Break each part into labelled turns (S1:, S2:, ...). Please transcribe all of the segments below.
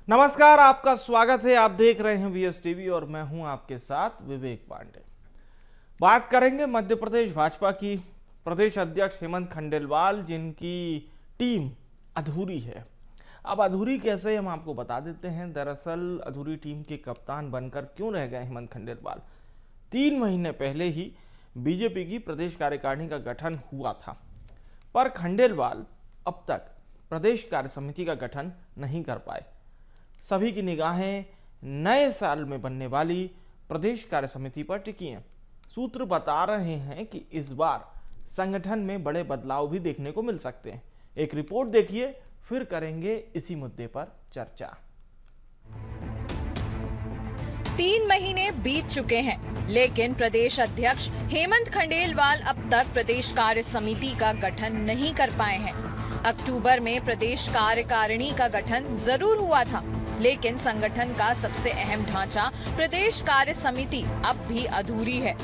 S1: नमस्कार, आपका स्वागत है। आप देख रहे हैं वीएस टीवी और मैं हूं आपके साथ विवेक पांडे। बात करेंगे मध्य प्रदेश भाजपा की प्रदेश अध्यक्ष हेमंत खंडेलवाल, जिनकी टीम अधूरी है। अब अधूरी कैसे, हम आपको बता देते हैं। दरअसल अधूरी टीम के कप्तान बनकर क्यों रह गए हेमंत खंडेलवाल? 3 महीने पहले ही बीजेपी की प्रदेश कार्यकारिणी का गठन हुआ था, पर खंडेलवाल अब तक प्रदेश कार्य समिति का गठन नहीं कर पाए। सभी की निगाहें नए साल में बनने वाली प्रदेश कार्य समिति पर टिकी हैं। सूत्र बता रहे हैं कि इस बार संगठन में बड़े बदलाव भी देखने को मिल सकते हैं। एक रिपोर्ट देखिए, फिर करेंगे इसी मुद्दे पर चर्चा।
S2: 3 महीने बीत चुके हैं, लेकिन प्रदेश अध्यक्ष हेमंत खंडेलवाल अब तक प्रदेश कार्य समिति का गठन नहीं कर पाए हैं। अक्टूबर में प्रदेश कार्यकारिणी का गठन जरूर हुआ था, लेकिन संगठन का सबसे अहम ढांचा प्रदेश कार्य समिति अब भी अधूरी है।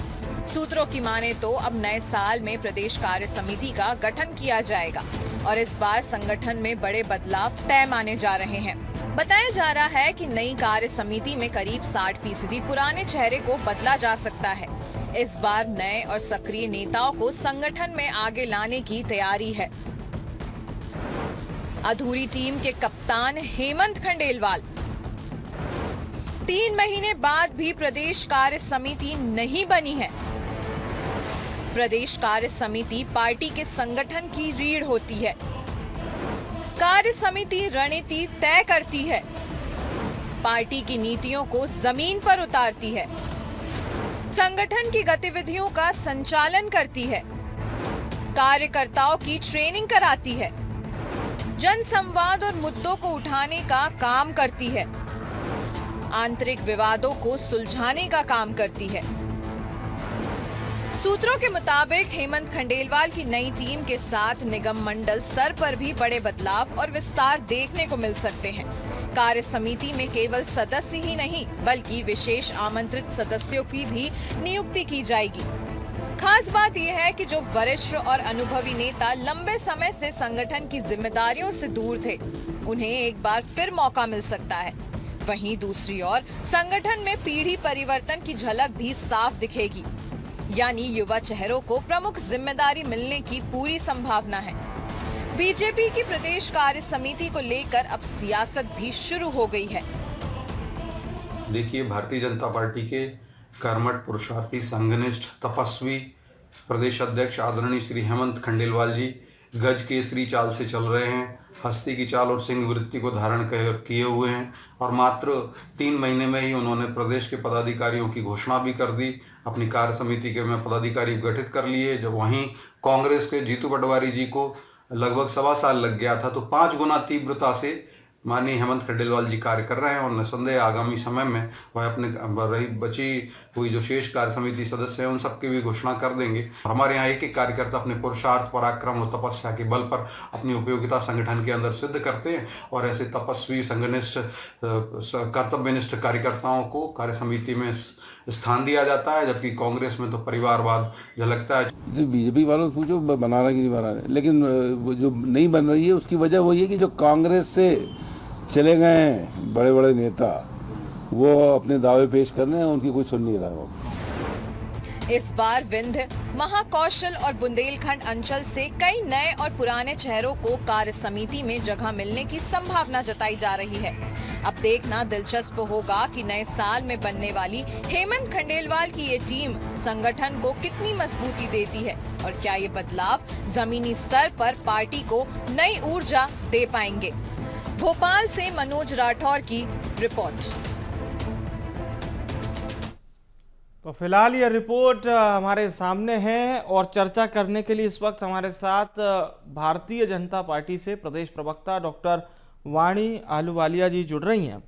S2: सूत्रों की माने तो अब नए साल में प्रदेश कार्य समिति का गठन किया जाएगा और इस बार संगठन में बड़े बदलाव तय माने जा रहे हैं। बताया जा रहा है कि नई कार्य समिति में करीब 60% पुराने चेहरे को बदला जा सकता है। इस बार नए और सक्रिय नेताओं को संगठन में आगे लाने की तैयारी है। अधूरी टीम के कप्तान हेमंत खंडेलवाल। 3 महीने बाद भी प्रदेश कार्य समिति नहीं बनी है। प्रदेश कार्य समिति पार्टी के संगठन की रीढ़ होती है। कार्य समिति रणनीति तय करती है, पार्टी की नीतियों को जमीन पर उतारती है, संगठन की गतिविधियों का संचालन करती है, कार्यकर्ताओं की ट्रेनिंग कराती है, जन संवाद और मुद्दों को उठाने का काम करती है, आंतरिक विवादों को सुलझाने का काम करती है। सूत्रों के मुताबिक हेमंत खंडेलवाल की नई टीम के साथ निगम मंडल स्तर पर भी बड़े बदलाव और विस्तार देखने को मिल सकते हैं। कार्य समिति में केवल सदस्य ही नहीं, बल्कि विशेष आमंत्रित सदस्यों की भी नियुक्ति की जाएगी। खास बात यह है कि जो वरिष्ठ और अनुभवी नेता लंबे समय से संगठन की जिम्मेदारियों से दूर थे, उन्हें एक बार फिर मौका मिल सकता है। वहीं दूसरी ओर संगठन में पीढ़ी परिवर्तन की झलक भी साफ दिखेगी, यानी युवा चेहरों को प्रमुख जिम्मेदारी मिलने की पूरी संभावना है। बीजेपी की प्रदेश कार्य समिति को लेकर अब सियासत भी शुरू हो गई है।
S3: देखिए, भारतीय जनता पार्टी के कर्मठ, पुरुषार्थी, संघनिष्ठ, तपस्वी प्रदेश अध्यक्ष आदरणीय श्री हेमंत खंडेलवाल जी गज केसरी चाल से चल रहे हैं। हस्ती की चाल और सिंह वृत्ति को धारण किए हुए हैं और मात्र 3 महीने में ही उन्होंने प्रदेश के पदाधिकारियों की घोषणा भी कर दी। अपनी कार्य समिति के में पदाधिकारी गठित कर लिए। जब वहीं कांग्रेस के जीतू पटवारी जी को लगभग 1.25 साल लग गया था, तो 5 गुना तीव्रता से माननीय हेमंत खंडेलवाल जी कार्य कर रहे हैं और निसंदेह आगामी समय में वह अपने रही बची हुई जो शेष कार्य समिति सदस्य हैं उन सबकी भी घोषणा कर देंगे। हमारे यहाँ एक कार्यकर्ता अपने पुरुषार्थ, पराक्रम और तपस्या के बल पर अपनी उपयोगिता संगठन के अंदर सिद्ध करते हैं और ऐसे तपस्वी, संघनिष्ठ, कर्तव्यनिष्ठ कार्यकर्ताओं को कार्य समिति में स्थान दिया जाता है, जबकि कांग्रेस में तो परिवारवाद झलकता है।
S4: बीजेपी वालों से पूछो बना रहा कि नहीं बना रहे, लेकिन वो जो नहीं बन रही है उसकी वजह वही है कि जो कांग्रेस से चले गए हैं बड़े बड़े नेता, वो अपने दावे पेश कर रहे हैं, उनकी कोई सुन नहीं रहा हो।
S2: इस बार विंध्य, महाकौशल और बुंदेलखंड अंचल से कई नए और पुराने चेहरों को कार्य समिति में जगह मिलने की संभावना जताई जा रही है। अब देखना दिलचस्प होगा कि नए साल में बनने वाली हेमंत खंडेलवाल की ये टीम संगठन को कितनी मजबूती देती है और क्या ये बदलाव जमीनी स्तर पर पार्टी को नई ऊर्जा दे पाएंगे। भोपाल से मनोज राठौर की रिपोर्ट।
S1: तो फिलहाल ये रिपोर्ट हमारे सामने है और चर्चा करने के लिए इस वक्त हमारे साथ भारतीय जनता पार्टी से प्रदेश प्रवक्ता डॉक्टर वाणी आहलूवालिया जी जुड़ रही हैं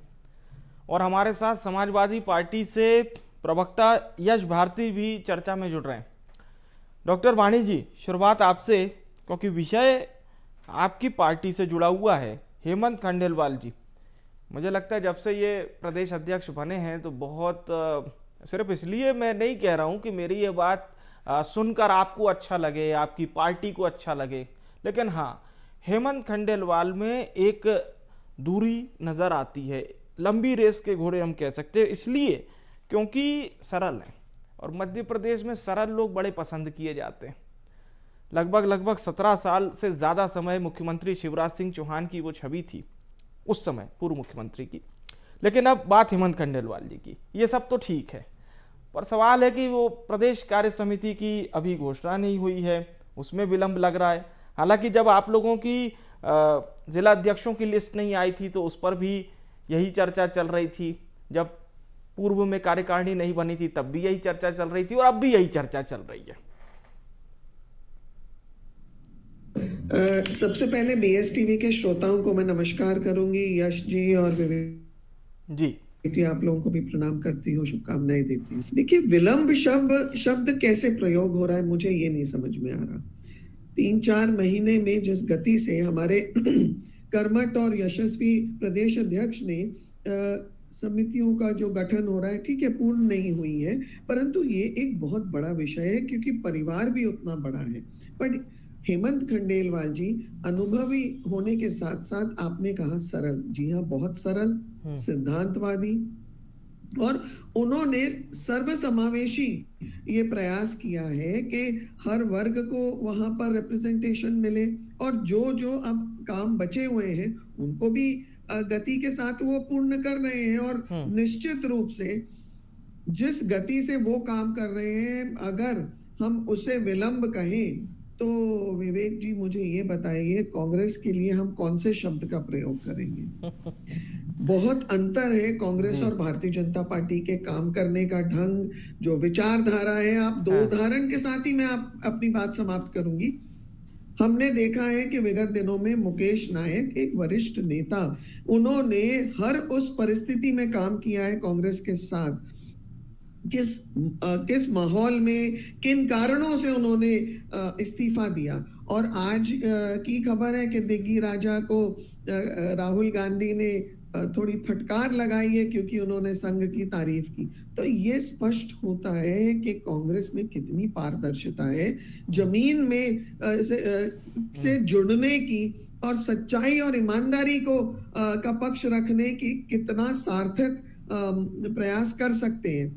S1: और हमारे साथ समाजवादी पार्टी से प्रवक्ता यश भारती भी चर्चा में जुड़ रहे हैं। डॉक्टर वाणी जी, शुरुआत आपसे, क्योंकि विषय आपकी पार्टी से जुड़ा हुआ है। हेमंत खंडेलवाल जी, मुझे लगता है जब से ये प्रदेश अध्यक्ष बने हैं तो बहुत सिर्फ इसलिए मैं नहीं कह रहा हूं कि मेरी ये बात सुनकर आपको अच्छा लगे, आपकी पार्टी को अच्छा लगे, लेकिन हाँ, हेमंत खंडेलवाल में एक दूरी नज़र आती है। लंबी रेस के घोड़े हम कह सकते हैं, इसलिए क्योंकि सरल हैं और मध्य प्रदेश में सरल लोग बड़े पसंद किए जाते हैं। लगभग 17 साल से ज़्यादा समय मुख्यमंत्री शिवराज सिंह चौहान की वो छवि थी उस समय, पूर्व मुख्यमंत्री की। लेकिन अब बात हेमंत खंडेलवाल जी की, ये सब तो ठीक है, पर सवाल है कि वो प्रदेश कार्य समिति की अभी घोषणा नहीं हुई है, उसमें विलंब लग रहा है। हालांकि जब आप लोगों की जिला अध्यक्षों की लिस्ट नहीं आई थी तो उस पर भी यही चर्चा चल रही थी, जब पूर्व में कार्यकारिणी नहीं बनी थी तब भी यही चर्चा चल रही थी और अब भी यही चर्चा चल रही है।
S5: सबसे पहले बीएसटीवी के श्रोताओं को मैं नमस्कार करूंगी, यश जी और विवेक
S1: जी
S5: आप लोगों को भी प्रणाम करती हूँ, शुभकामनाएं देती हूँ। देखिए, विलंब शब्द कैसे प्रयोग हो रहा है मुझे ये नहीं समझ में आ रहा। 3-4 महीने में जिस गति से हमारे कर्मठ और यशस्वी प्रदेश अध्यक्ष ने समितियों का जो गठन हो रहा है, ठीक है, पूर्ण नहीं हुई है, परंतु ये एक बहुत बड़ा विषय है क्योंकि परिवार भी उतना बड़ा है। पर हेमंत खंडेलवाल जी अनुभवी होने के साथ साथ आपने कहा सरल, जी हाँ, बहुत सरल, सिद्धांतवादी, और उन्होंने सर्वसमावेशी ये प्रयास किया है कि हर वर्ग को वहां पर रिप्रेजेंटेशन मिले और जो अब काम बचे हुए हैं उनको भी गति के साथ वो पूर्ण कर रहे हैं। और निश्चित रूप से जिस गति से वो काम कर रहे हैं, अगर हम उसे विलंब कहें तो विवेक जी मुझे ये बताइए, कांग्रेस के लिए हम कौन से शब्द का प्रयोग करेंगे? बहुत अंतर है कांग्रेस और भारतीय जनता पार्टी के काम करने का ढंग, जो विचारधारा है। आप दो उदाहरण के साथ ही मैं अपनी बात समाप्त करूंगी। हमने देखा है कि विगत दिनों में मुकेश नायक, एक वरिष्ठ नेता, उन्होंने हर उस परिस्थिति में काम किया है कांग्रेस के साथ, किस माहौल में, किन कारणों से उन्होंने इस्तीफा दिया। और आज की खबर है कि दिग्गी राजा को राहुल गांधी ने थोड़ी फटकार लगाई है क्योंकि उन्होंने संघ की तारीफ की। तो ये स्पष्ट होता है कि कांग्रेस में कितनी पारदर्शिता है, जमीन में से जुड़ने की और सच्चाई और ईमानदारी को का पक्ष रखने की कितना सार्थक प्रयास कर सकते हैं।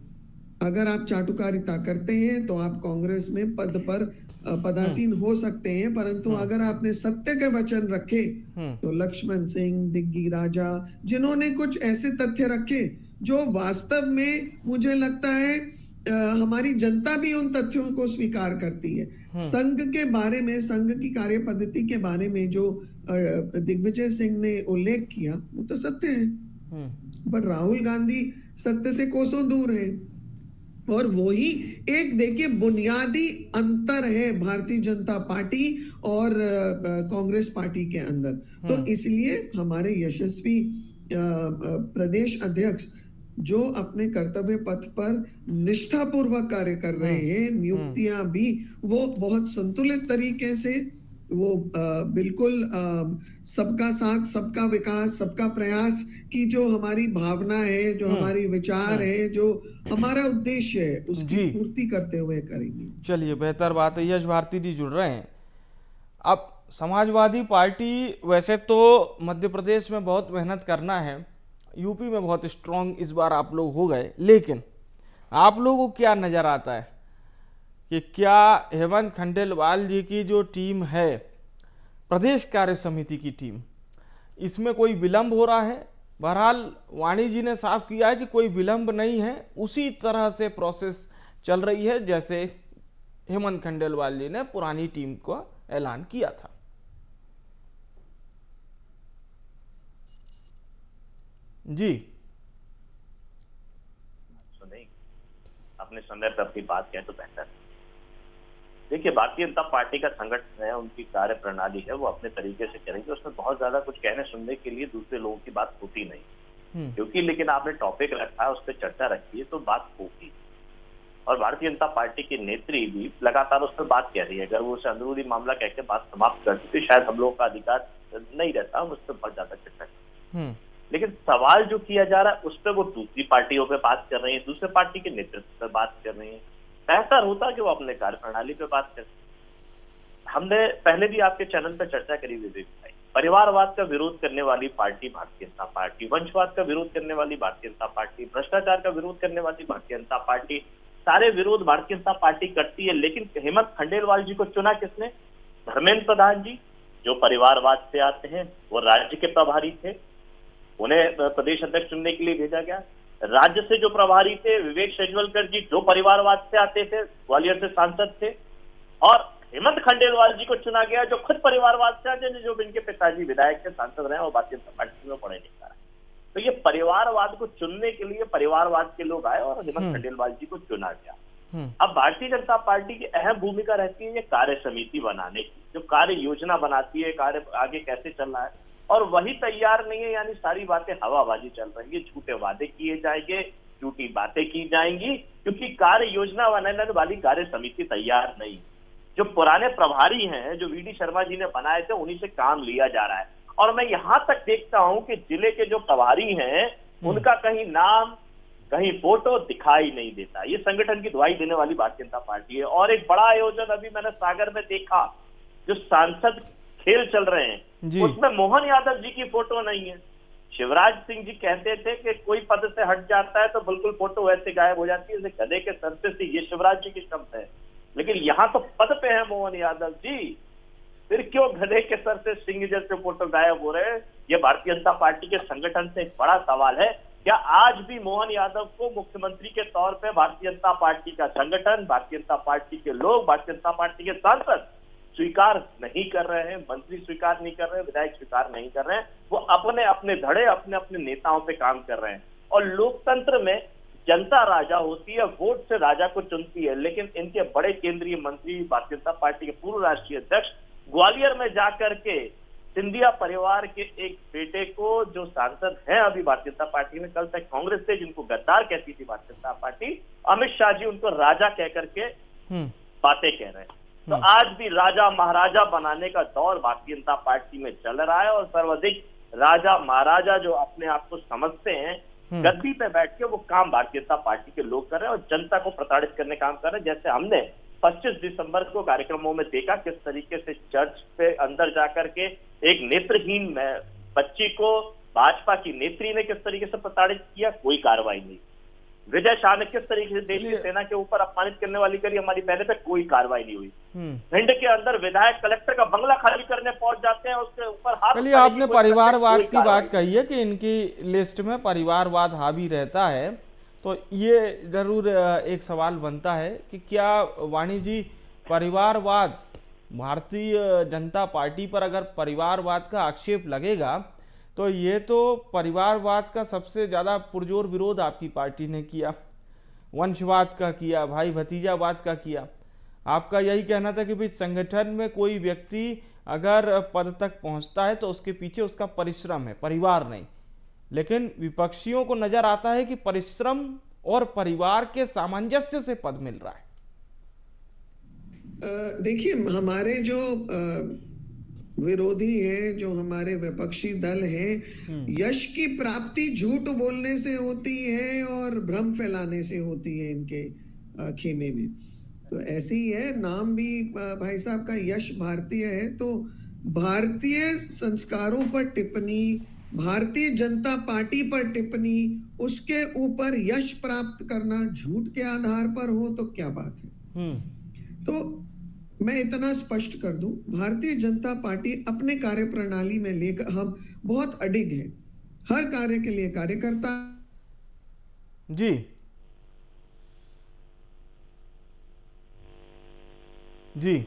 S5: अगर आप चाटुकारिता करते हैं तो आप कांग्रेस में पद पर पदासीन हो सकते हैं, परंतु अगर आपने सत्य के वचन रखे तो लक्ष्मण सिंह, दिग्गी राजा, जिन्होंने कुछ ऐसे तथ्य रखे जो वास्तव में मुझे लगता है हमारी जनता भी उन तथ्यों को स्वीकार करती है। संघ के बारे में, संघ की कार्य पद्धति के बारे में जो दिग्विजय सिंह ने उल्लेख किया वो तो सत्य है, पर राहुल गांधी सत्य से कोसों दूर है। और वही एक देखिए बुनियादी अंतर है भारतीय जनता पार्टी और कांग्रेस पार्टी के अंदर। तो इसलिए हमारे यशस्वी प्रदेश अध्यक्ष जो अपने कर्तव्य पथ पर निष्ठापूर्वक कार्य कर रहे हैं, नियुक्तियां भी वो बहुत संतुलित तरीके से, वो बिल्कुल सबका साथ, सबका विकास, सबका प्रयास की जो हमारी भावना है, जो हमारी विचार है, जो हमारा उद्देश्य है, उसकी पूर्ति करते हुए करेंगे।
S1: चलिए, बेहतर बात है। यश भारती जी जुड़ रहे हैं। अब समाजवादी पार्टी, वैसे तो मध्य प्रदेश में बहुत मेहनत करना है, यूपी में बहुत स्ट्रांग इस बार आप लोग हो गए, लेकिन आप लोगों को क्या नजर आता है कि क्या हेमंत खंडेलवाल जी की जो टीम है, प्रदेश कार्य समिति की टीम, इसमें कोई विलंब हो रहा है? बहरहाल वाणी जी ने साफ किया है कि कोई विलंब नहीं है, उसी तरह से प्रोसेस चल रही है जैसे हेमंत खंडेलवाल जी ने पुरानी टीम को ऐलान किया था। जी
S6: सुनिए, अपने समय पर अपनी बात कहें तो बेहतर। देखिए, भारतीय जनता पार्टी का संगठन है, उनकी कार्य प्रणाली है, वो अपने तरीके से करेंगे, उसमें बहुत ज्यादा कुछ कहने सुनने के लिए दूसरे लोगों की बात होती नहीं, क्योंकि लेकिन आपने टॉपिक रखा है, उस पर चर्चा रखी है तो बात होगी। और भारतीय जनता पार्टी की नेत्री भी लगातार उस पर बात कह रही है। अगर वो उसे अंदरूनी मामला कह के बात समाप्त करती तो शायद हम लोगों का अधिकार नहीं रहता, हम उस पर बहुत ज्यादा चर्चा करते। लेकिन सवाल जो किया जा रहा है उस पर वो दूसरी पार्टियों पे बात कर रही है, दूसरे पार्टी के नेतृत्व पर बात कर रही है। बेहतर होता कि वो अपने कार्य प्रणाली पे बात करें। हमने पहले भी आपके चैनल पर चर्चा करी विवेक भाई, परिवारवाद का विरोध करने वाली पार्टी भारतीय जनता पार्टी, वंशवाद का विरोध करने वाली भारतीय जनता पार्टी, भ्रष्टाचार का विरोध करने वाली भारतीय जनता पार्टी, सारे विरोध भारतीय जनता पार्टी करती है। लेकिन हेमंत खंडेलवाल जी को चुना किसने? धर्मेंद्र प्रधान जी, जो परिवारवाद से आते हैं, वो राज्य के प्रभारी थे, उन्हें प्रदेश अध्यक्ष चुनने के लिए भेजा गया। राज्य से जो प्रभारी थे विवेक शेजवलकर जी, जो परिवारवाद से आते थे, ग्वालियर से सांसद थे, और हेमंत खंडेलवाल जी को चुना गया जो खुद परिवारवाद से आते हैं, जो इनके पिताजी विधायक के सांसद रहे और भारतीय जनता पार्टी में पढ़े लिखा है। तो ये परिवारवाद को चुनने के लिए परिवारवाद के लोग आए और हेमंत खंडेलवाल जी को चुना गया। अब भारतीय जनता पार्टी की अहम भूमिका रहती है ये कार्य समिति बनाने की, जो कार्य योजना बनाती है, कार्य आगे कैसे चलना है, और वही तैयार नहीं है। यानी सारी बातें हवाबाजी चल रही है, झूठे वादे किए जाएंगे, झूठी बातें की जाएंगी, क्योंकि कार्य योजना बनाने वाली कार्य समिति तैयार नहीं। जो पुराने प्रभारी हैं, जो वीडी शर्मा जी ने बनाए थे, उन्हीं से काम लिया जा रहा है। और मैं यहां तक देखता हूं कि जिले के जो प्रभारी हैं उनका कहीं नाम, कहीं फोटो दिखाई नहीं देता। ये संगठन की दुहाई देने वाली भारतीय जनता पार्टी है। और एक बड़ा आयोजन अभी मैंने सागर में देखा, जो सांसद खेल चल रहे हैं, उसमें मोहन यादव जी की फोटो नहीं है। शिवराज सिंह जी कहते थे कि कोई पद से हट जाता है तो बिल्कुल फोटो ऐसे गायब हो जाती है जैसे गधे के सर से। ये शिवराज जी की शब्द है, लेकिन यहाँ तो पद पे है मोहन यादव जी, फिर क्यों गधे के सर से सिंह जैसे फोटो गायब हो रहे हैं? ये भारतीय जनता पार्टी के संगठन से एक बड़ा सवाल है। क्या आज भी मोहन यादव को मुख्यमंत्री के तौर पे भारतीय जनता पार्टी का संगठन, भारतीय जनता पार्टी के लोग, भारतीय जनता पार्टी के सांसद स्वीकार नहीं कर रहे हैं? मंत्री स्वीकार नहीं कर रहे हैं, विधायक स्वीकार नहीं कर रहे हैं। वो अपने अपने धड़े, अपने अपने नेताओं पे काम कर रहे हैं। और लोकतंत्र में जनता राजा होती है, वोट से राजा को चुनती है। लेकिन इनके बड़े केंद्रीय मंत्री, भारतीय जनता पार्टी के पूर्व राष्ट्रीय अध्यक्ष, ग्वालियर में जाकर के सिंधिया परिवार के एक बेटे को, जो सांसद हैं अभी भारतीय जनता पार्टी में, कल तक कांग्रेस से जिनको गद्दार कहती थी भारतीय जनता पार्टी, अमित शाह जी उनको राजा कह करके बातें कह रहे हैं। तो आज भी राजा महाराजा बनाने का दौर भारतीय जनता पार्टी में चल रहा है। और सर्वाधिक राजा महाराजा जो अपने आप को समझते हैं, गद्दी पे बैठ के वो काम भारतीय जनता पार्टी के लोग कर रहे हैं और जनता को प्रताड़ित करने काम कर रहे हैं। जैसे हमने 25 दिसंबर को कार्यक्रमों में देखा किस तरीके से चर्च पे अंदर जाकर के एक नेत्रहीन बच्ची को भाजपा की नेत्री ने किस तरीके से प्रताड़ित किया, कोई कार्रवाई नहीं। विजय शाह ने किस तरीके से देश की सेना के ऊपर अपमानित करने वाली करी, हमारी पहले पे कोई कार्रवाई नहीं हुई। भिंड के अंदर विधायक कलेक्टर का बंगला खाली करने पहुंच जाते हैं, उसके ऊपर हाथ।
S1: चलिए, आपने परिवारवाद की बात कही है कि इनकी लिस्ट में परिवारवाद हावी रहता है, तो ये जरूर एक सवाल बनता है कि क्या वाणी जी, परिवारवाद, भारतीय जनता पार्टी पर अगर परिवारवाद का आक्षेप लगेगा तो ये तो परिवारवाद का सबसे ज़्यादा पुरजोर विरोध आपकी पार्टी ने किया, वंशवाद का किया, भाई भतीजावाद का किया। आपका यही कहना था कि भाई संगठन में कोई व्यक्ति अगर पद तक पहुंचता है तो उसके पीछे उसका परिश्रम है, परिवार नहीं। लेकिन विपक्षियों को नजर आता है कि परिश्रम और परिवार के सामंजस्य से पद मिल रहा है।
S5: देखिए, हमारे जो विरोधी हैं, जो हमारे विपक्षी दल हैं, यश की प्राप्ति झूठ बोलने से होती है और भ्रम फैलाने से होती है इनके खेमे में। तो ऐसे ही है, नाम भी भाई साहब का यश भारतीय है, तो भारतीय संस्कारों पर टिप्पणी, भारतीय जनता पार्टी पर टिप्पणी, उसके ऊपर यश प्राप्त करना झूठ के आधार पर हो तो क्या बात है। तो मैं इतना स्पष्ट कर दूं, भारतीय जनता पार्टी अपने कार्य प्रणाली में लेकर हम बहुत अडिग हैं, हर कार्य के लिए कार्यकर्ता
S1: जी जी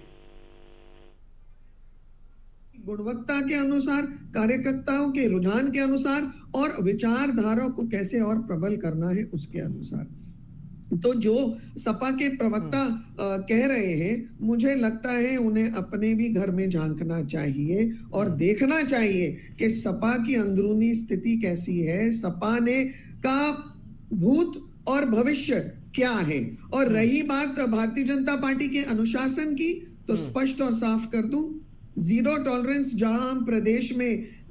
S5: गुणवत्ता के अनुसार, कार्यकर्ताओं के रुझान के अनुसार और विचारधारा को कैसे और प्रबल करना है उसके अनुसार। तो जो सपा के प्रवक्ता कह रहे हैं, मुझे लगता है उन्हें अपने भी घर में झांकना चाहिए और देखना चाहिए कि सपा की अंदरूनी स्थिति कैसी है, सपा ने का भूत और भविष्य क्या है। और रही बात भारतीय जनता पार्टी के अनुशासन की, तो स्पष्ट और साफ कर दूं, जीरो टॉलरेंस जहां हम प्रदेश में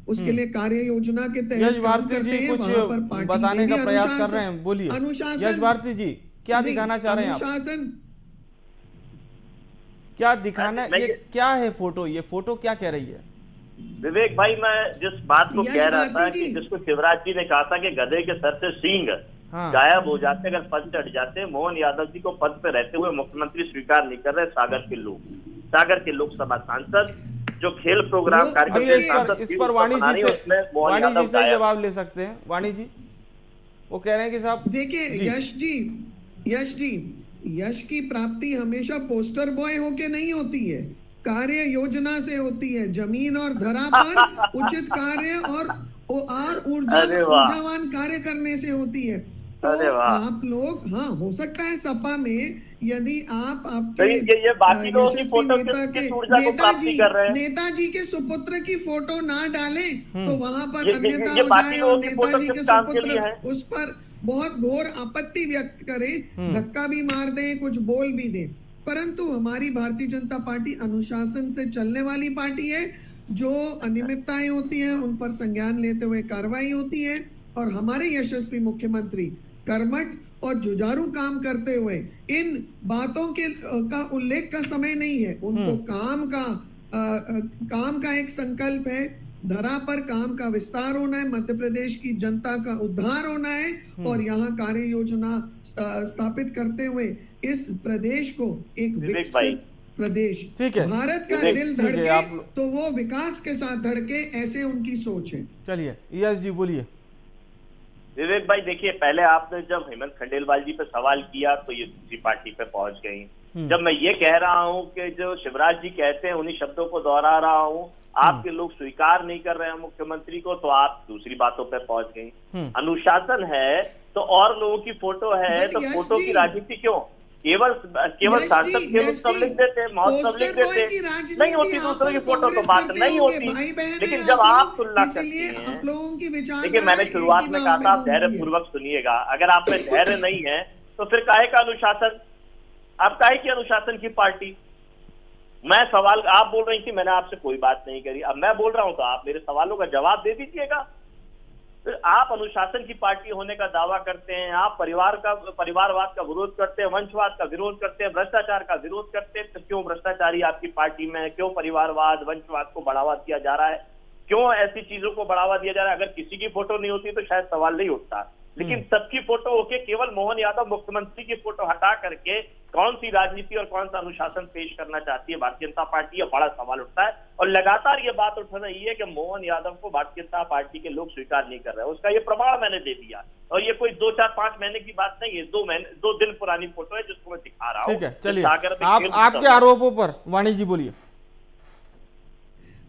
S5: उसके लिए कार्य योजना के तहत काम करते हैं, वहां पर पार्टी
S1: बताने का प्रयास कर रहे हैं। बोलिए यश भारती जी, क्या दिखाना चाह रहे हैं आप? क्या दिखाना,
S6: मैं
S1: ये क्या है फोटो, ये फोटो क्या कह रही है?
S6: विवेक भाई, मैं जिस बात को
S5: यश
S6: कह रहा था
S5: भारती
S6: कि
S5: जी।
S6: जिसको शिवराज जी ने कहा था कि गधे के सर से सींग
S1: हाँ।
S6: गायब हो जाते अगर पद चढ़ जाते, मोहन यादव जी को पद पे रहते हुए मुख्यमंत्री स्वीकार नहीं कर रहे। सागर के लोकसभा सांसद जो खेल प्रोग्राम
S5: वो
S6: कार्यक्रम
S1: आइए
S6: के सांसद
S1: इस
S6: थी,
S1: पर
S6: उसको
S1: वाणी
S6: बना
S1: जी
S6: रही
S1: से,
S6: है, उसमें मोहन
S1: वाणी
S6: यादव
S1: जी से
S6: गायब।
S1: जवाब ले सकते हैं। वाणी जी वो कह रहे हैं कि साहब
S5: देखिए यश जी, यश की प्राप्ति हमेशा पोस्टर बॉय होके नहीं होती है, कार्य योजना से होती है। जमीन और धरा पर उचित कार्य और
S6: अरे वाह।
S5: ऊर्जावान कार्य करने से होती है। तो
S6: अरे वाह।
S5: आप लोग, हाँ, हो सकता है सपा में यदि आप
S6: तो
S5: आपके
S6: ये बाकी लोगों की
S5: यशस्वी
S6: फोटो
S5: नेता के
S6: किस ऊर्जा को प्राप्ति कर रहे हैं?
S5: नेताजी के सुपुत्र की फोटो ना डालें तो वहां पर
S6: ये
S5: अन्यथा
S6: ये
S5: हो
S6: बाकी
S5: जाए,
S6: लोगों
S5: और
S6: की फोटो
S5: नेताजी
S6: किस
S5: के
S6: काम के लिए
S5: सुपुत्र
S6: है?
S5: उस पर बहुत घोर आपत्ति व्यक्त करें, धक्का भी मार दें, कुछ बोल भी दें। परंतु हमारी भारतीय जनता पार्टी अनुशासन से चलने वाली पार्टी है। जो अनियमितताएं होती हैं उन पर संज्ञान लेते हुए कार्रवाई होती है, और हमारे यशस्वी मुख्यमंत्री कर्मठ और जुझारू काम करते हुए इन बातों के का उल्लेख का समय नहीं है। उनको काम का एक संकल्प है, धरा पर काम का विस्तार होना है, मध्य प्रदेश की जनता का उद्धार होना है, और यहाँ कार्य योजना स्थापित करते हुए इस प्रदेश को एक
S6: विवेक भाई।
S5: विकसित प्रदेश,
S1: ठीक है।
S5: भारत का
S6: विवेक,
S5: दिल
S1: ठीक है,
S5: धड़के
S1: आप-
S5: तो वो विकास के साथ धड़के, ऐसे उनकी सोच है।
S1: चलिए यश जी बोलिए।
S6: विवेक भाई देखिए, पहले आपने जब हेमंत खंडेलवाल जी पे सवाल किया तो ये दूसरी पार्टी पे पहुंच गई। जब मैं ये कह रहा हूं कि जो शिवराज जी कहते हैं उन्हीं शब्दों को दोहरा रहा हूं, आपके लोग स्वीकार नहीं कर रहे हैं मुख्यमंत्री को, तो आप दूसरी बातों पे पहुंच गई। अनुशासन है तो और लोगों की फोटो है
S5: But
S6: तो
S5: यश
S6: फोटो की
S5: जी-
S6: राजनीति क्यों? केवल
S5: यश
S6: सांसद
S5: जी,
S6: खेल
S5: यश
S6: उत्सव
S5: जी,
S6: लिख देते, महोत्सव
S5: पोस्टर
S6: लिख
S5: बॉय की
S6: देते,
S5: राजनीति
S6: नहीं होती
S5: आप
S6: दूसरों की
S5: और
S6: फोटो तो
S5: कांग्रेस
S6: बात
S5: करते
S6: नहीं
S5: होंगे,
S6: होती।
S5: भाई बहन हैं
S6: लेकिन
S5: आप
S6: जब
S5: लोग,
S6: आप तुलना
S5: इसीलिए
S6: करती हैं,
S5: आप लोगों की विचार
S6: देखिए मैंने शुरुआत में कहा था आप धैर्य पूर्वक सुनिएगा। अगर आप में धैर्य नहीं है तो फिर काहे का अनुशासन? आप काहे की अनुशासन की पार्टी? मैं सवाल, आप बोल रही थी मैंने आपसे कोई बात नहीं करी, अब मैं बोल रहा हूं तो आप मेरे सवालों का जवाब दे दीजिएगा। फिर आप अनुशासन की पार्टी होने का दावा करते हैं, आप परिवारवाद का विरोध करते हैं, वंशवाद का विरोध करते हैं, भ्रष्टाचार का विरोध करते हैं, तो क्यों भ्रष्टाचारी आपकी पार्टी में है? क्यों परिवारवाद वंशवाद को बढ़ावा दिया जा रहा है? क्यों ऐसी चीजों को बढ़ावा दिया जा रहा है? अगर किसी की फोटो नहीं होती तो शायद सवाल नहीं उठता, लेकिन सबकी फोटो होके केवल मोहन यादव मुख्यमंत्री की फोटो हटा करके कौन सी राजनीति और कौन सा अनुशासन पेश करना चाहती है भारतीय जनता पार्टी? यह बड़ा सवाल उठता है, और लगातार ये बात उठ रही है कि मोहन यादव को भारतीय जनता पार्टी के लोग स्वीकार नहीं कर रहे हैं। उसका ये प्रमाण मैंने दे दिया, और ये कोई 2, 4, 5 महीने की बात नहीं है, 2 दिन पुरानी फोटो है जिसको मैं दिखा रहा हूँ।
S1: ठीक है, चलिए
S6: सागर में
S1: आप
S6: खेल
S1: आपके
S6: उत्सव है।
S1: आरोपों पर वाणी जी बोलिए।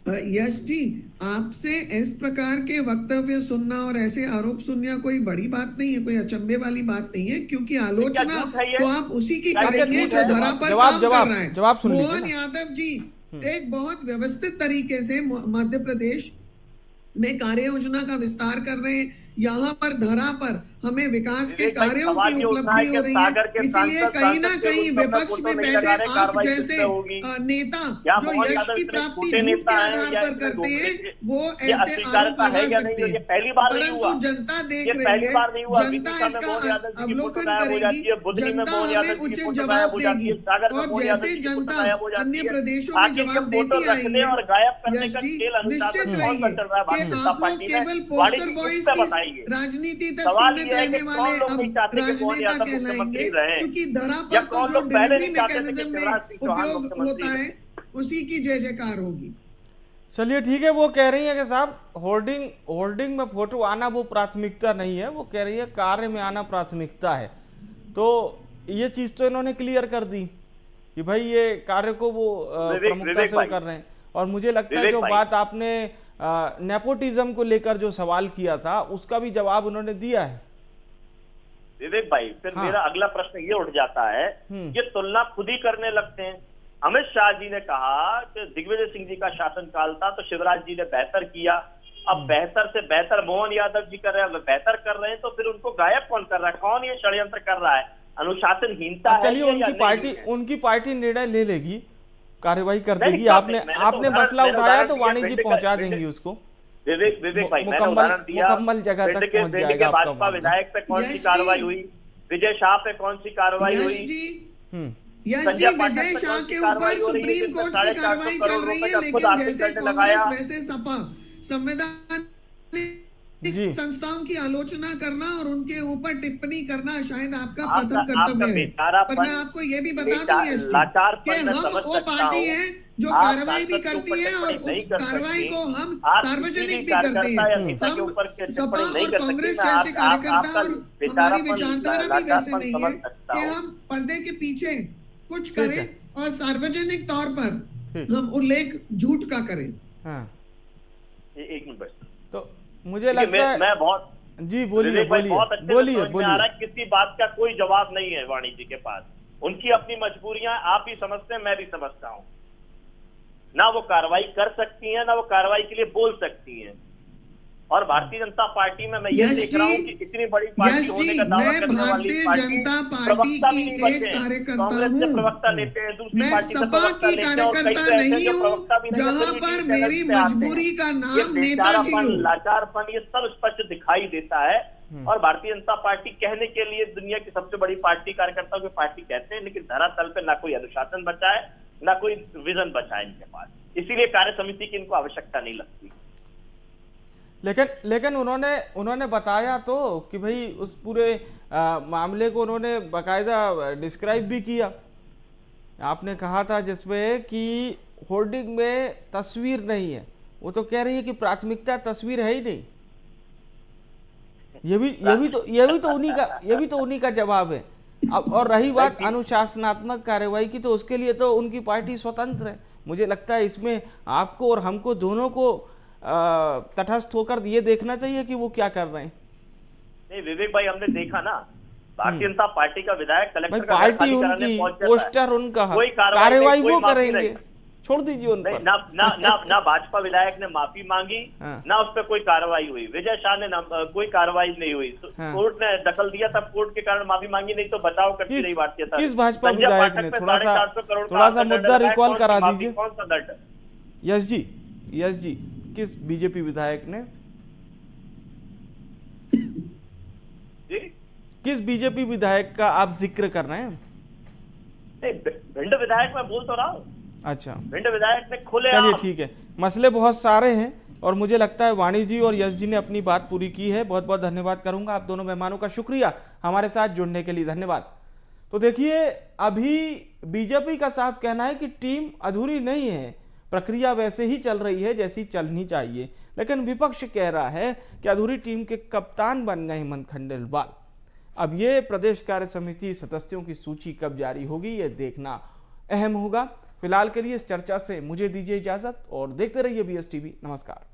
S5: यश जी, आपसे इस प्रकार के वक्तव्य सुनना और ऐसे आरोप सुनना कोई बड़ी बात नहीं है, कोई अचंभे वाली बात नहीं है, क्योंकि आलोचना
S6: झूठ है ये?
S5: तो आप उसी की
S6: क्या
S5: करेंगे
S6: झूठ
S5: जो
S6: है?
S5: धरा पर
S1: जवाब-
S5: काम
S1: जवाब-
S5: कर रहा है।
S1: जवाब सुन लीजिए
S5: मोहन
S1: ना।
S5: यादव जी एक बहुत व्यवस्थित तरीके से मध्य प्रदेश में कार्य योजना का विस्तार कर रहे हैं। यहाँ पर धरा पर हमें विकास के
S6: विवेक भाई,
S5: कार्यों
S6: सवाल
S5: की
S6: ये उठा
S5: उपलब्धि
S6: है
S5: हो
S6: कि
S5: रही
S6: सागर
S5: है,
S6: के
S5: इसलिए
S6: सांसद
S5: कहीं ना
S6: सांसद के
S5: कहीं
S6: उत्सव में
S5: विपक्ष
S6: फोटो
S5: में
S6: नहीं
S5: बैठे
S6: लगा रहे,
S5: आप
S6: कार्रवाई
S5: जैसे
S6: किससे होगी?
S5: नेता
S6: क्या
S5: जो
S6: मोहन
S5: यश
S6: यादव
S5: की
S6: इतने
S5: प्राप्ति
S6: छोटे
S5: झूठ के
S6: नेता हैं
S5: आधार
S6: या
S5: पर
S6: इतने
S5: करते हैं,
S6: दोगले?
S5: वो
S6: ये
S5: ऐसे
S6: अस्वीकार्यता
S5: आरोप
S6: है
S5: लगा
S6: या नहीं?
S5: सकते
S6: ये
S5: हैं,
S6: पहली बार नहीं हुआ।
S5: परंतु जनता देख
S6: ये
S5: रही
S6: पहली
S5: है,
S6: बार नहीं हुआ।
S5: जनता
S6: विदिशा में
S5: इसका
S6: मोहन यादव जी की फोटो
S5: अवलोकन
S6: गायब हो जाती
S5: करेगी,
S6: है, बुधनी में
S5: जनता
S6: मोहन
S5: हमें
S6: यादव जी की
S5: उचित
S6: फोटो
S5: जवाब
S6: गायब हो जाती
S5: देगी,
S6: है, सागर में
S5: और
S6: मोहन यादव
S5: जैसे
S6: जी की फोटो
S5: जनता
S6: गायब हो जाती
S5: अन्य
S6: है।
S5: प्रदेशों में
S6: आखिर
S5: जवाब
S6: जब
S5: देती
S6: फोटो
S5: आई
S6: रखने
S5: है,
S6: और गायब करने
S5: यश
S6: का
S5: जी,
S6: खेल अनुशासन
S5: निश्चित
S6: कौन सा चल रहा है भारतीय
S5: रहिए कि
S6: जनता
S5: आप लोग
S6: पार्टी में?
S5: केवल
S6: वाणी
S5: पोस्टर
S6: जी
S5: बॉयज
S6: खुद से
S5: की
S6: बताइए।
S5: राजनीति तक
S6: सवाल
S5: सीमित
S6: ये है कि
S5: रहने वाले
S6: कौन लोग नहीं
S5: अब
S6: चाहते कि मोहन
S5: राजनेता
S6: यादव
S5: कहलाएंगे,
S6: मुख्यमंत्री रहे,
S5: क्योंकि धरा
S6: या
S5: पर तो
S6: कौन
S5: जो
S6: लोग पहले
S5: डिलीवरी
S6: नहीं चाहते थे कि
S5: मैकेनिज्म
S6: शिवराज
S5: में
S6: सिंह चौहान
S5: उपयोग
S6: मुख्यमंत्री
S5: होता
S6: रहे?
S5: है उसी की जय जयकार होगी।
S1: चलिए ठीक है, वो कह रही है कि साहब होर्डिंग में फोटो आना वो प्राथमिकता नहीं है, वो कह रही है कार्य में आना प्राथमिकता है। तो ये चीज तो इन्होंने क्लियर कर दी कि भाई ये कार्य को वो प्रमुखता से वो कर रहे हैं। और मुझे लगता है जो बात आपने नेपोटिज्म को लेकर जो सवाल किया था उसका भी जवाब उन्होंने दिया है।
S6: विवेक भाई, फिर मेरा अगला प्रश्न ये उठ जाता है, ये तुलना खुद ही करने लगते हैं। अमित शाह जी ने कहा कि दिग्विजय सिंह जी का शासनकाल था तो शिवराज जी ने बेहतर किया, अब बेहतर से बेहतर मोहन यादव जी कर रहे हैं, बेहतर कर रहे हैं, तो फिर उनको गायब कौन कर रहा है? कौन ये षड्यंत्र कर रहा है? अनुशासनहीनता है?
S1: चलिए उनकी पार्टी निर्णय ले लेगी, कार्रवाई कर देगी। आपने मसला उठाया तो वाणी जी पहुंचा देंगी उसको।
S6: विवेक भाई, मैंने उदाहरण दिया,
S1: मुकम्मल जगह तक पहुंच जाएगा।
S6: भाजपा विधायक पे कौन सी कार्रवाई हुई? विजय शाह पे कौन सी कार्रवाई हुई?
S5: यश जी,
S6: संजय
S5: विजय
S6: पाठक
S5: शाह
S6: पर
S5: के
S6: कार्रवाई
S5: ऊपर
S6: हो रही है,
S5: सुप्रीम
S6: जिसमें
S5: कोर्ट की
S6: 450
S5: कार्रवाई चल
S6: करोड़
S5: रही
S6: रुपए
S5: है,
S6: का खुद
S5: लेकिन
S6: आर्थिक
S5: जैसे
S6: दंड
S5: कांग्रेस
S6: लगाया।
S5: वैसे सपा संवैधानिक
S1: जी
S5: संस्थाओं की आलोचना करना और उनके ऊपर टिप्पणी करना शायद आपका प्रथम
S6: आपका
S5: कर्तव्य है।
S6: बेचारापन,
S5: पर मैं आपको ये भी बता दूं यश जी,
S6: लाचारपन
S5: कि
S6: मैं
S5: हम
S6: समझ
S5: वो
S6: सकता
S5: पार्टी
S6: हूं।
S5: है जो
S6: आप
S5: कार्रवाई भी
S6: सांसद के
S5: करती
S6: ऊपर
S5: है और
S6: टिप्पणी नहीं
S5: उस
S6: कर
S5: कार्रवाई
S6: सकते।
S5: को हम
S6: आप किसी
S5: सार्वजनिक भी करते
S6: कार्यकर्ता या
S5: हैं।
S6: नेता के
S5: हम
S6: ऊपर
S5: सपा
S6: टिप्पणी नहीं
S5: और
S6: कर सकते।
S5: कांग्रेस
S6: मैं
S5: जैसे कार्यकर्ता
S6: आपका
S5: और हमारी
S6: बेचारापन,
S5: विचारधारा भी वैसे
S6: लाचारपन
S5: नहीं
S6: समझ
S5: है
S6: सकता
S5: कि
S6: हूं।
S5: हम पर्दे के पीछे कुछ
S1: ठीक
S5: करें
S1: है।
S5: और सार्वजनिक तौर पर
S1: ठीक।
S5: हम उल्लेख झूठ का करें।
S1: हाँ,
S6: एक मिनट बस।
S1: तो मुझे लगता है,
S6: मैं बहुत
S1: जी बोलिए
S6: विवेक भाई,
S1: बोलिए
S6: बहुत अच्छे से
S1: बोलिए
S6: समझ में आ रहा
S1: बोलिए।
S6: है, किसी बात का कोई जवाब नहीं है वाणी जी के पास। उनकी अपनी मजबूरियां आप भी समझते हैं, मैं भी समझता हूं। ना वो कार्रवाई कर सकती हैं, ना वो कार्रवाई के लिए बोल सकती हैं। और भारतीय जनता पार्टी में मैं ये
S5: यश
S6: देख रहा हूं
S5: जी,
S6: कि इतनी बड़ी पार्टी
S5: यश
S6: होने
S5: जी,
S6: का दावा
S5: मैं
S6: करने वाली
S5: भारतीय
S6: पार्टी
S5: जनता पार्टी
S6: प्रवक्ता
S5: की
S6: भी नहीं
S5: एक
S6: बचे हैं।
S5: कार्यकर्ता
S6: कांग्रेस से
S5: हूं।
S6: प्रवक्ता लेते हैं, दूसरी
S5: मैं
S6: पार्टी से
S5: सपा
S6: प्रवक्ता
S5: की
S6: लेते हैं, और कई
S5: कार्यकर्ता
S6: तो ऐसे
S5: नहीं
S6: जो प्रवक्ता भी
S5: हूं,
S6: नहीं
S5: जहां
S6: होते,
S5: पर
S6: टीवी
S5: मेरी
S6: चैनल पे आते हैं।
S5: मजबूरी का
S6: ये
S5: नाम नेताजी
S6: बेचारापन,
S5: हो।
S6: लाचारपन, ये सब स्पष्ट दिखाई देता है। और भारतीय जनता पार्टी कहने के लिए दुनिया की सबसे बड़ी पार्टी, कार्यकर्ताओं की पार्टी कहते हैं, लेकिन धरातल पे ना कोई अनुशासन बचा है, ना कोई विजन बचा है इनके पास। इसीलिए कार्य समिति की इनको आवश्यकता नहीं लगती।
S1: लेकिन उन्होंने बताया तो कि भाई उस पूरे मामले को उन्होंने बाकायदा डिस्क्राइब भी किया। आपने कहा था जिसमें कि होर्डिंग में तस्वीर नहीं है, वो तो कह रही है कि प्राथमिकता तस्वीर है ही नहीं। ये भी तो उन्हीं का जवाब है। अब और रही बात अनुशासनात्मक कार्रवाई की, तो उसके लिए तो उनकी पार्टी स्वतंत्र है। मुझे लगता है इसमें आपको और हमको दोनों को तटस्थ होकर ये देखना चाहिए कि वो क्या कर रहे हैं।
S6: नहीं विवेक भाई, हमने देखा ना, भारतीय जनता पार्टी का विधायक कलेक्टर का घर
S1: पार्टी
S6: खाली कराने
S1: उनकी,
S6: पहुंच जाता है।
S1: पोस्टर उनका,
S6: कोई
S1: कार्रवाई
S6: कोई
S1: वो
S6: माफी
S1: करेंगे,
S6: नहीं।
S1: छोड़ दीजिए उन
S6: नहीं,
S1: पर।
S6: ना भाजपा विधायक ने माफी मांगी,
S1: हाँ।
S6: ना उस पर कोई कार्रवाई हुई। विजय शाह ने कोई कार्रवाई नहीं हुई।
S1: हाँ।
S6: कोर्ट ने दखल दिया, तब कोर्ट के कारण माफी मांगी, नहीं तो बचाव करती रही भारतीय जनता।
S1: किस भाजपा
S6: संजय
S1: विधायक
S6: पाठक
S1: ने
S6: पे
S1: थोड़ा सा
S6: 450 करोड़ का दंड
S1: मुद्दा
S6: लगाया,
S1: रिकॉल
S6: कौन सी
S1: करा
S6: माफी,
S1: दीजिए।
S6: कौन सा दंड?
S1: यश जी किस बीजेपी विधायक ने,
S6: जी
S1: किस बीजेपी विधायक का आप जिक्र कर रहे हैं?
S6: नहीं, भिंड विधायक मैं बोल तो रहा हूँ।
S1: अच्छा
S6: भिंड विधायक ने खुले
S1: चलिए ठीक है, मसले बहुत सारे हैं और मुझे लगता है वाणी जी और यश जी ने अपनी बात पूरी की है। बहुत बहुत धन्यवाद करूंगा आप दोनों मेहमानों का, शुक्रिया हमारे साथ जुड़ने के लिए, धन्यवाद। तो देखिए, अभी बीजेपी का साफ कहना है कि टीम अधूरी नहीं है, प्रक्रिया वैसे ही चल रही है जैसी चलनी चाहिए। लेकिन विपक्ष कह रहा है कि अधूरी टीम के कप्तान बन गए हेमंत खंडेलवाल। अब ये प्रदेश कार्य समिति सदस्यों की सूची कब जारी होगी, ये देखना अहम होगा। फिलहाल के लिए इस चर्चा से मुझे दीजिए इजाजत और देखते रहिए BSTV। नमस्कार।